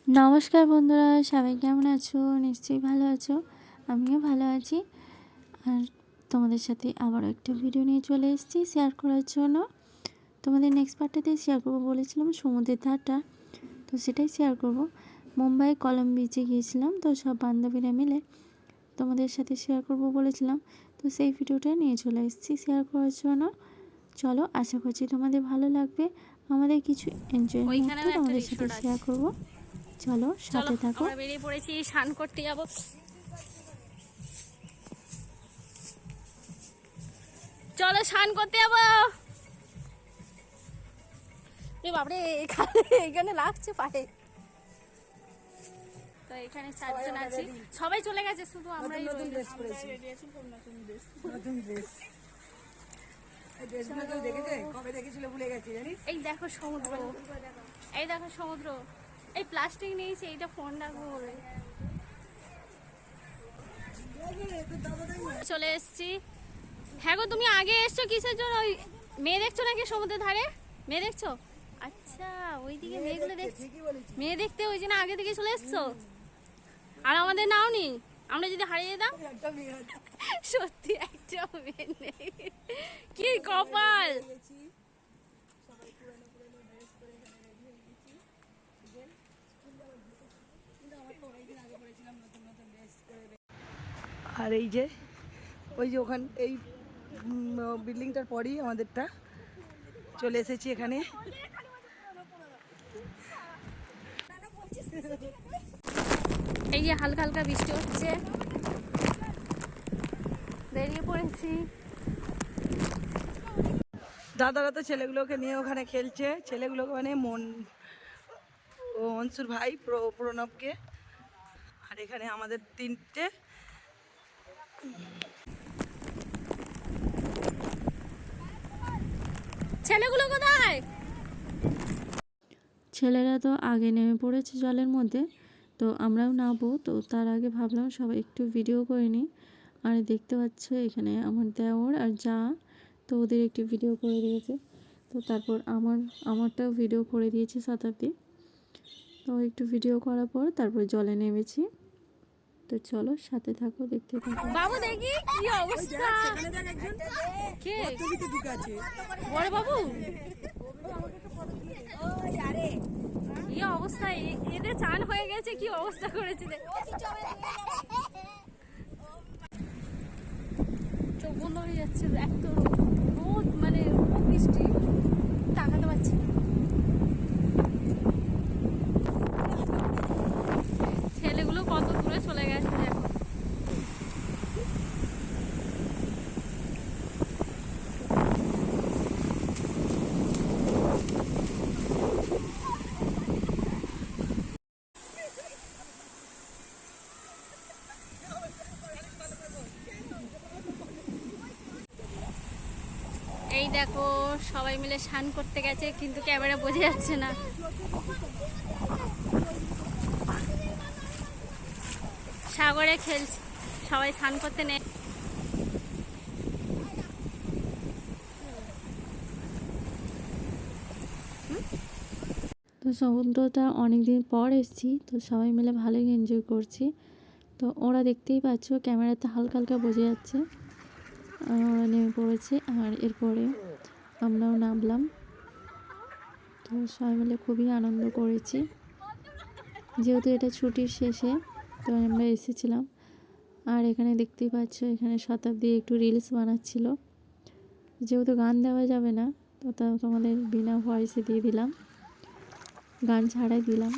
নমস্কার বন্ধুরা, সবাই কেমন আছো? নিশ্চয়ই ভালো আছো। আমিও ভালো আছি। আর তোমাদের সাথে আবারও একটা ভিডিও নিয়ে চলে এসেছি শেয়ার করার জন্য। তোমাদের নেক্সট পার্টটাতে শেয়ার করবো বলেছিলাম সমুদ্রের ধারটা, তো সেটাই শেয়ার করব। মুম্বাই কলম বিচে গিয়েছিলাম, তো সব বান্ধবীরা মিলে তোমাদের সাথে শেয়ার করব বলেছিলাম, তো সেই ভিডিওটা নিয়ে চলে এসেছি শেয়ার করার জন্য। চলো, আশা করছি তোমাদের ভালো লাগবে। আমাদের কিছু এনজয় মুহূর্ত তোমাদের সাথে শেয়ার করব। চলো সাথে থাকো। আমরা বেরিয়ে পড়েছি, স্নান করতে যাব। চলো স্নান করতে যাবো। বাপরে, এখানে লাগছে পায়ে। তো এখানে চারজন আছি, সবাই চলে গেছে, শুধু আমরাই নতুন ড্রেস পরেছি। এই দেখো সমুদ্র, এই দেখো সমুদ্র। এই প্লাস্টিক নিয়েছি, এইটা ফোন রাখবো বলে চলে এসছি। হ্যাঁ গো, তুমি আগে এসছো কিসের জন্য? ওই মেয়ে দেখছো নাকি সমুদ্রের ধারে? মেয়ে দেখছো? আচ্ছা, ওইদিকে মেয়েগুলো দেখছি, মেয়ে দেখতে ওই জন্য আগে থেকে চলে এসছো। আর আমাদের নাও নি, আমরা যদি হারিয়ে যেতাম। সত্যি একটা মেয়ে নেই, কি কপাল। আর এই যে ওই যে ওখান এই বিল্ডিংটার পরেই আমাদেরটা চলে এসেছি এখানে। এই যে হালকা হালকা বৃষ্টি হচ্ছে, বেরিয়ে পড়েছি। দাদারা তো ছেলেগুলোকে নিয়ে ওখানে খেলছে, ছেলেগুলোকে মানে অংশুর ভাই প্রণবকে। আর এখানে আমাদের তিনটে ছেলেগুলো কোথায়? ছেলেরা তো আগে নেমে পড়েছে জলের মধ্যে, তো আমরাও নামবো। তো তার আগে ভাবলাম সবাই একটু ভিডিও করে নিই। আর দেখতে পাচ্ছ এখানে আমার দেওর আর যা, তো ওদের একটু ভিডিও করে দিয়েছে। তো তারপর আমারটাও ভিডিও করে দিয়েছে শতাব্দী। তো একটু ভিডিও করার পর তারপর জলে নেমেছি। তো চলো সাথে থাকো, দেখতে থাকো। বাবু দেখি কি অবস্থা। কে বড় বাবু? কি অবস্থা, এদের চান হয়ে গেছে, কি অবস্থা করেছে। চোখ বন্ধ হয়ে যাচ্ছে, এত রোদ, মানে রোদ বৃষ্টি, তাকাতে পারছি না। ছেলেগুলো কত দূরে চলে গেছে দেখো। এই দেখো সবাই মিলে স্নান করতে গেছে, কিন্তু ক্যামেরা বোঝা যাচ্ছে না। সাগরে খেলছে, সবাই স্নান করতে নেই। তো সমুদ্রটা অনেক দিন পর এসেছি, তো সবাই মিলে ভালোই এনজয় করছি। তো ওরা দেখতেই পাচ্ছ ক্যামেরাতে হালকা হালকা বোঝা যাচ্ছে। ওরা নেমে পড়েছে, আর এরপরে আমরাও নামলাম। তো সবাই মিলে খুবই আনন্দ করেছি, যেহেতু এটা ছুটির শেষে তো আমরা এসেছিলাম। আর এখানে দেখতেই পাচ্ছ এখানে শতাব্দী একটু রিলস বানাচ্ছিল, যেহেতু গান দেওয়া যাবে না, তো তা তোমাদের বিনা ভয়েসে দিয়ে দিলাম, গান ছাড়াই দিলাম।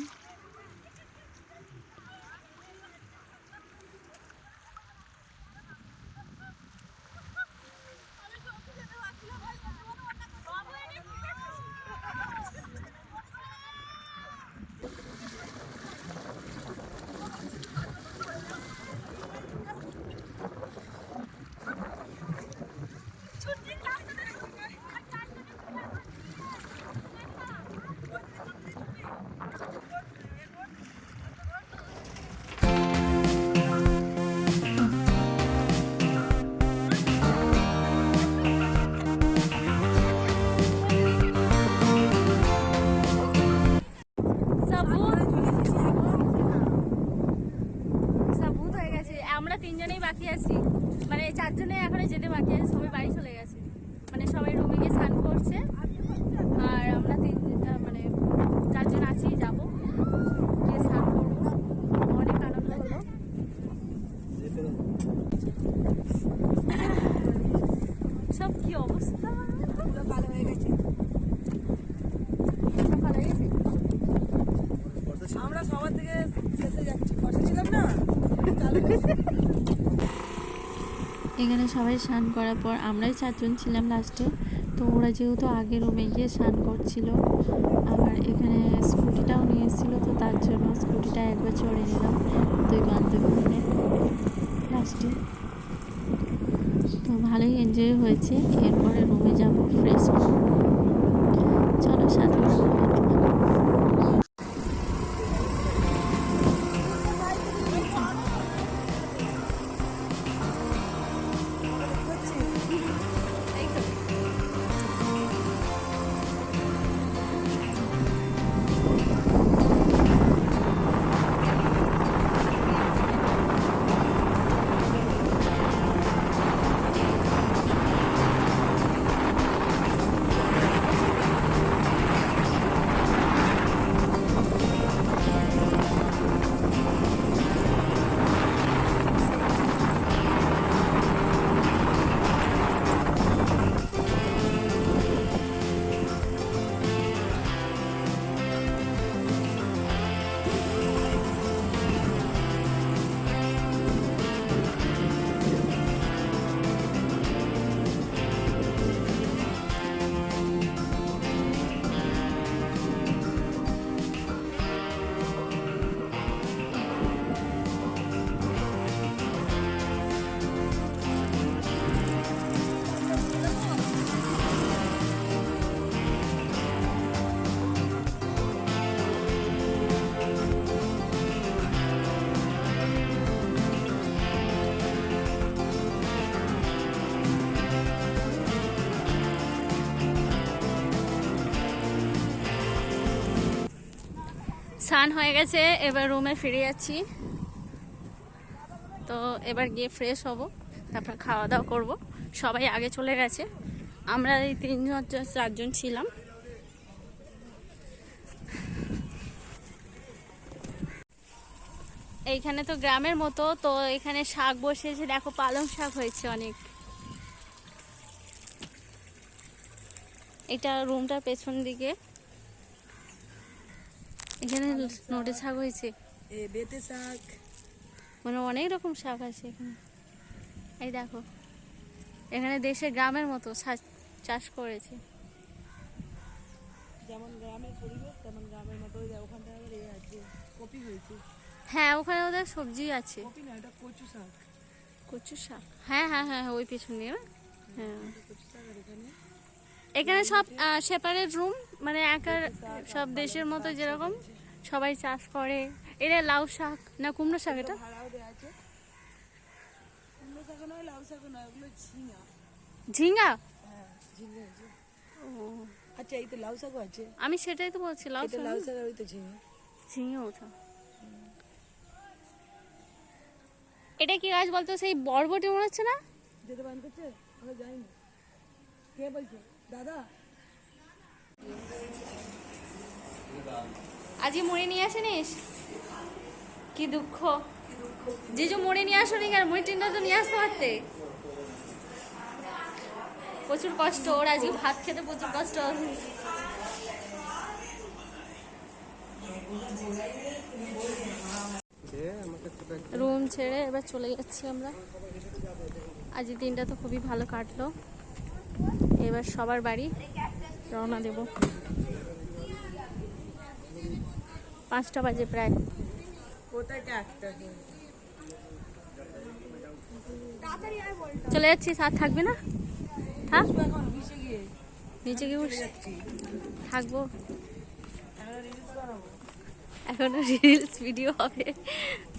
চারজনেই বাকি আছি, মানে চারজনে এখনো যেতে বাকি আছে, সবাই বাড়ি চলে গেছে, মানে সবাই রুমে গিয়ে স্নান করছে। আর আমরা মানে চারজন আছি, যাবো গিয়ে স্নান করবো। অনেক আনন্দ হলো। সব কি অবস্থা, পুরো কালো হয়ে গেছে। ভালো গেছে। আমরা সবার থেকে শেষে যাচ্ছি, বসে ছিলাম না, কালো হয়েছে। এখানে সবাই স্নান করার পর আমরাই চারজন ছিলাম লাস্টে। তো ওরা যেহেতু আগে রুমে গিয়ে স্নান করছিল, আবার এখানে স্কুটিটাও নিয়ে এসেছিলো, তো তার জন্য স্কুটিটা একবার চড়ে নিলাম দুই বান্ধবী মিলে লাস্টে। তো ভালোই এনজয় হয়েছে। এরপরে রুমে যাব, ফ্রেশ হব। চলো সাথে থাকো। এই তো স্নান হয়ে গেছে, এবার রুমে ফিরে যাচ্ছি। তো এবার গিয়ে ফ্রেশ হব, তারপর খাওয়া দাওয়া করব। সবাই আগে চলে গেছে, আমরা এই তিনজন চারজন ছিলাম। এইখানে তো গ্রামের মতো, তো এখানে শাক বসিয়েছে, দেখো পালং শাক হয়েছে অনেক। এটা রুমটার পেছন দিকে, এখানে নোটে শাক হয়েছে, বেতে শাক, মানে অনেক রকম শাক আছে এখানে। এই দেখো, এখানে দেশের গ্রামের মতো চাষ করেছে। যেমন গ্রামের পরিবেশ তেমন গ্রামের মতো। ওখানটা আবার এ আছে, কপি হয়েছে। হ্যাঁ, ওখানে ওদের সবজি আছে। কপি না, এটা কচু শাক। কচু শাক, হ্যাঁ হ্যাঁ হ্যাঁ, ওই পেছনে না? হ্যাঁ, কচু শাক। আর এখানে এখানে সব সেপারেট রুম, মানে একার সব দেশের মতো যেরকম সবাই চাষ করে। এটা লাউ শাক না কুমড়ো শাক? এটা ভাড়াও দেওয়া আছে। কুমড়ো শাক নয়, লাউ শাক নয়, ওগুলো ঝিঙা। ঝিঙ্গা? হ্যাঁ, ঝিঙে আছে। ও, আচ্ছা, এই তো লাউ শাকও আছে। আমি সেটাই তো বলছি, লাউ এটা শাক। লাউ শাক আর ওই তো ঝিঙে। ঝিঙে ওঠা। এটা কি গাছ বলতো? সেই বরবটি মনে হচ্ছে না? যেতে বান করছে, আমরা যাইনি। কে বলছো? দাদা? আজকে মুড়ি নিয়ে আসেনিস? কি দুঃখ, জিজু মুড়ি নিয়ে আসনি কেন? মুড়ি টিনটা তো নিয়ে আসতে পারতে। প্রচুর কষ্ট ওর, আজকে ভাত খেতে প্রচুর কষ্ট হবে। রুম ছেড়ে এবার চলে যাচ্ছি আমরা। আজ দিনটা তো খুবই ভালো কাটলো। এবার সবার বাড়ি রওনা দেব। 5টা বাজে প্রায়। চলে যাচ্ছি, সাথ থাকবে না? থাক, এখন ভিসে গিয়ে নিচে গিয়ে বসে যাচ্ছি। থাকবো। আমরা রিলস বানাবো। এখনো রিলস ভিডিও হবে,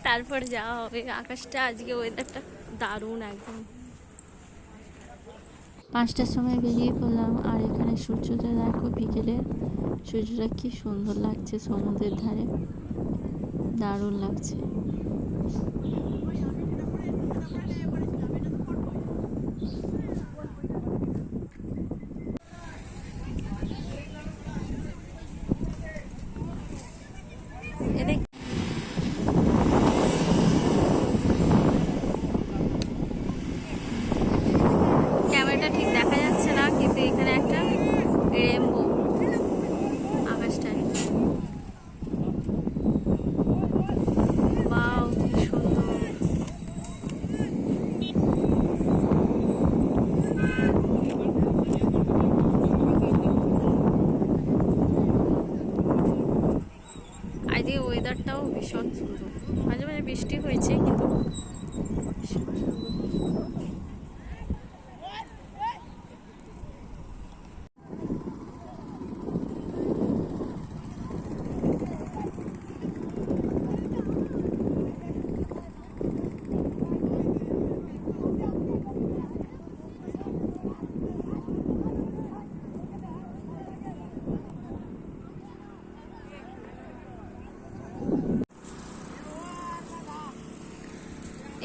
তারপর যাওয়া হবে। আকাশটা আজকে, ওয়েদারটা দারুণ একদম। 5টার সময় বেরিয়ে পড়লাম। আর এখানে সূর্যটা দেখো, বিকেলে সূর্যটা কি সুন্দর লাগছে সমুদ্রের ধারে, দারুণ লাগছে। এদিক ক্যামেরাটা ঠিক দেখা যাচ্ছে না, কিন্তু এখানে একটা রেনবো আকাশটায়। ওয়াও, কি সুন্দর। আজকে ওয়েদারটাও ভীষণ সুন্দর, মাঝে মাঝে বৃষ্টি হয়েছে কিন্তু ভীষণ সুন্দর।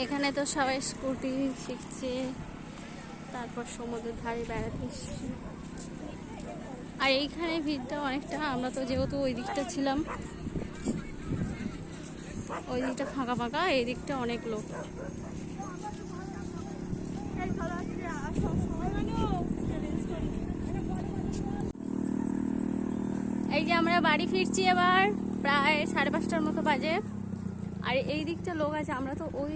এখানে তো সবাই স্কুটি শিখছে, তারপর সমুদ্রের ধারে বেড়াতে এসছে। আর এইখানে ভিড়টা অনেকটা, আমরা তো যেহেতু ওই দিকটা ছিলাম, ওই দিকটা ফাঁকা ফাঁকা, এই দিকটা অনেক লোক। এই যে আমরা বাড়ি ফিরছি এবার, প্রায় 5:30টার মতো বাজে। আর এই দিকটা লোক আছে, আমরা তো ওই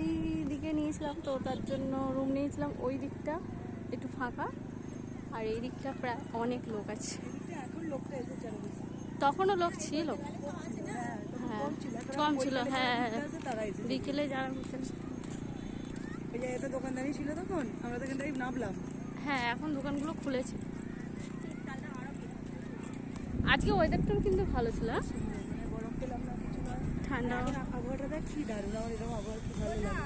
দিকে নিয়েছিলাম, তো তার জন্য রুম নিয়েছিলাম ওই দিকটা একটু ফাঁকা, আর এই দিকটা প্রায় অনেক লোক আছে। এখন লোকটা এসেছে আরো বেশি। তখনও লোক ছিল, হ্যাঁ কম ছিল, হ্যাঁ তারা এসেছে। বিকেলে যারা ঘুরতে, এই জায়গাতে দোকানদারি ছিল তখন, আমরা দোকানদারি নামলাম। হ্যাঁ এখন দোকানগুলো খুলেছে। আজকে ওয়েদারটাও কিন্তু ভালো ছিল, হ্যাঁ? মানে গরম পেলাম না কিছু না। ঠান্ডা। এখন আবহাওয়াটা দেখ কি দারুণ, আমার এরকম আবহাওয়া কি ভালো লাগে।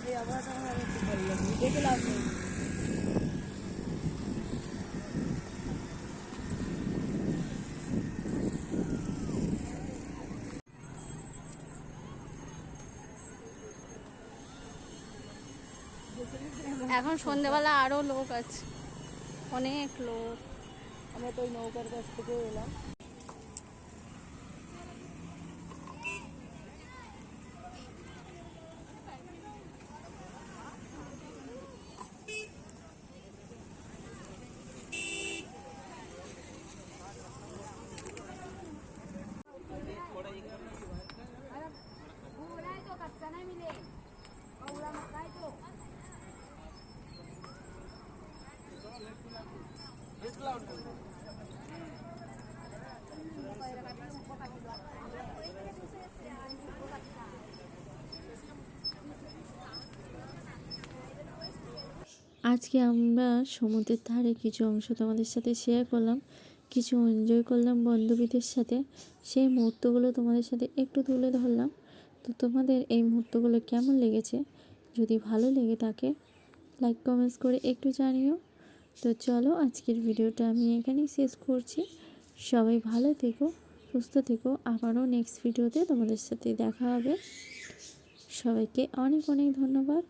এই আবহাওয়াটা আমার আরো খুব ভালো লাগে, দেখে লাভ নেই। এখন সন্ধ্যেবেলা আরো লোক আছে, অনেক লোক। আমরা তো ওই নৌকার কাছ থেকে এলাম। আজকে আমরা সমুদ্রের ধারে কিছু অংশ তোমাদের সাথে শেয়ার করলাম, কিছু এনজয় করলাম বান্ধবীদের সাথে, সেই মুহূর্তগুলো তোমাদের সাথে একটু তুলে ধরলাম। তো তোমাদের এই মুহূর্তগুলো কেমন লেগেছে, যদি ভালো লেগে থাকে লাইক কমেন্টস করে একটু জানিও। তো চলো আজকের ভিডিওটা আমি এখানেই শেষ করছি। সবাই ভালো থেকো, সুস্থ থেকো, আবারও নেক্সট ভিডিওতে তোমাদের সাথে দেখা হবে। সবাইকে অনেক অনেক ধন্যবাদ।